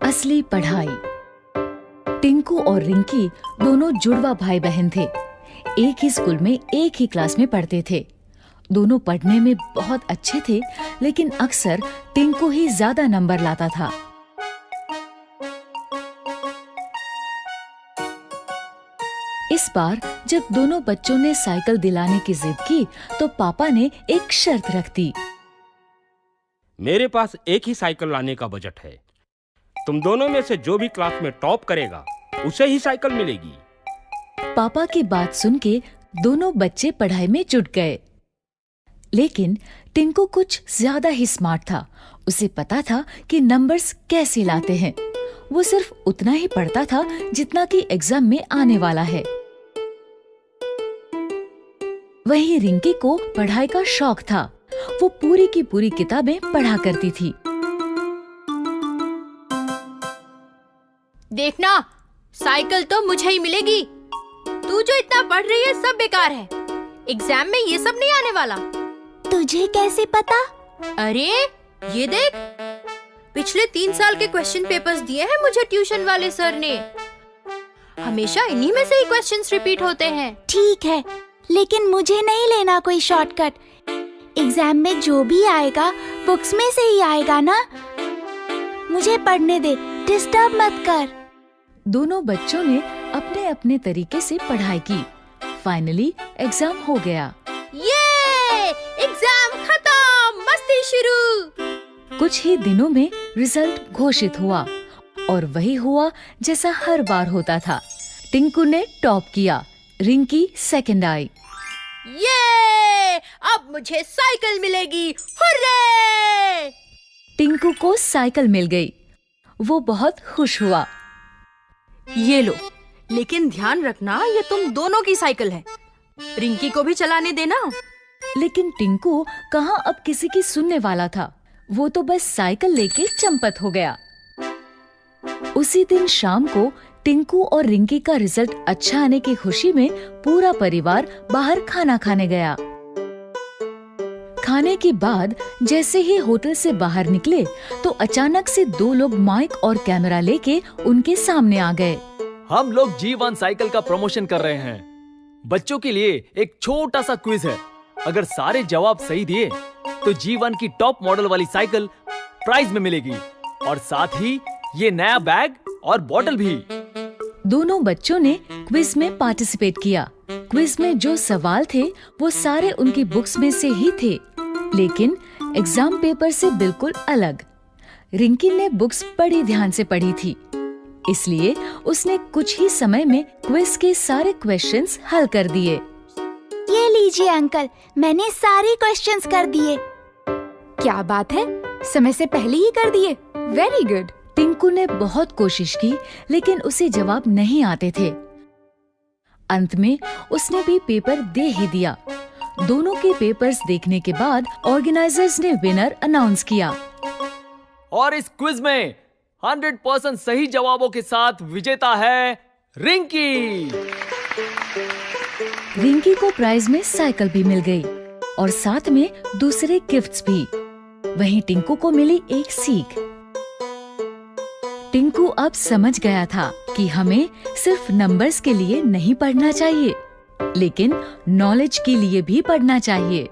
असली पढ़ाई। टिंकू और रिंकी दोनों जुड़वा भाई बहन थे। एक ही स्कूल में एक ही क्लास में पढ़ते थे। दोनों पढ़ने में बहुत अच्छे थे, लेकिन अक्सर टिंकू ही ज्यादा नंबर लाता था। इस बार जब दोनों बच्चों ने साइकिल दिलाने की जिद की, तो पापा ने एक शर्त रख दी। मेरे पास एक ही साइकिल लाने का बजट है। तुम दोनों में से जो भी क्लास में टॉप करेगा उसे ही साइकिल मिलेगी। पापा की बात सुन के दोनों बच्चे पढ़ाई में जुट गए। लेकिन टिंकू कुछ ज्यादा ही स्मार्ट था। उसे पता था कि नंबर्स कैसे लाते हैं। वो सिर्फ उतना ही पढ़ता था जितना कि एग्जाम में आने वाला है। वहीं रिंकी को पढ़ाई का शौक था। वो पूरी की पूरी किताबें पढ़ा करती थी। देखना, साइकिल तो मुझे ही मिलेगी। तू जो इतना पढ़ रही है सब बेकार है। एग्जाम में ये सब नहीं आने वाला। तुझे कैसे पता? अरे ये देख, पिछले 3 साल के क्वेश्चन पेपर्स दिए हैं मुझे ट्यूशन वाले सर ने। हमेशा इन्हीं में से ही क्वेश्चंस रिपीट होते हैं। ठीक है, लेकिन मुझे नहीं लेना कोई शॉर्टकट। एग्जाम में जो भी आएगा बुक्स में से ही आएगा ना। मुझे पढ़ने दे, डिस्टर्ब मत कर। दोनों बच्चों ने अपने अपने तरीके से पढ़ाई की। फाइनली एग्जाम हो गया। ये एग्जाम खत्म, मस्ती शुरू। कुछ ही दिनों में रिजल्ट घोषित हुआ और वही हुआ जैसा हर बार होता था। टिंकू ने टॉप किया, रिंकी सेकंड आई। ये अब मुझे साइकिल मिलेगी, हुर्रे! टिंकू को साइकिल मिल गई। वो बहुत खुश हुआ। ये लो, लेकिन ध्यान रखना ये तुम दोनों की साइकिल है। रिंकी को भी चलाने देना। लेकिन टिंकू कहाँ अब किसी की सुनने वाला था। वो तो बस साइकिल लेके चंपत हो गया। उसी दिन शाम को टिंकू और रिंकी का रिजल्ट अच्छा आने की खुशी में पूरा परिवार बाहर खाना खाने गया। खाने के बाद जैसे ही होटल से बाहर निकले तो अचानक से 2 लोग माइक और कैमरा लेके उनके सामने आ गए। हम लोग G1 साइकिल का प्रमोशन कर रहे हैं। बच्चों के लिए एक छोटा सा क्विज है। अगर सारे जवाब सही दिए तो G1 की टॉप मॉडल वाली साइकिल प्राइज में मिलेगी और साथ ही ये नया बैग और बॉटल भी। दोनों बच्चों ने क्विज में पार्टिसिपेट किया। क्विज में जो सवाल थे वो सारे उनकी बुक्स में से ही थे, लेकिन एग्जाम पेपर से बिल्कुल अलग। रिंकी ने बुक्स बड़ी ध्यान से पढ़ी थी, इसलिए उसने कुछ ही समय में क्विज के सारे क्वेश्चंस हल कर दिए। ये लीजिए अंकल, मैंने सारे क्वेश्चंस कर दिए। क्या बात है, समय से पहले ही कर दिए। Very good. टिंकू ने बहुत कोशिश की, लेकिन उसे जवाब नहीं आते थे। अंत में उसने भी पेपर दे ही दिया। दोनों के पेपर्स देखने के बाद ऑर्गेनाइजर्स ने विनर अनाउंस किया। और इस क्विज में 100% सही जवाबों के साथ विजेता है रिंकी। रिंकी को प्राइज में साइकिल भी मिल गई और साथ में दूसरे गिफ्ट्स भी। वहीं टिंकू को मिली एक सीख। टिंकू अब समझ गया था कि हमें सिर्फ नंबर्स के लिए नहीं पढ़ना चाहिए, लेकिन नॉलेज के लिए भी पढ़ना चाहिए।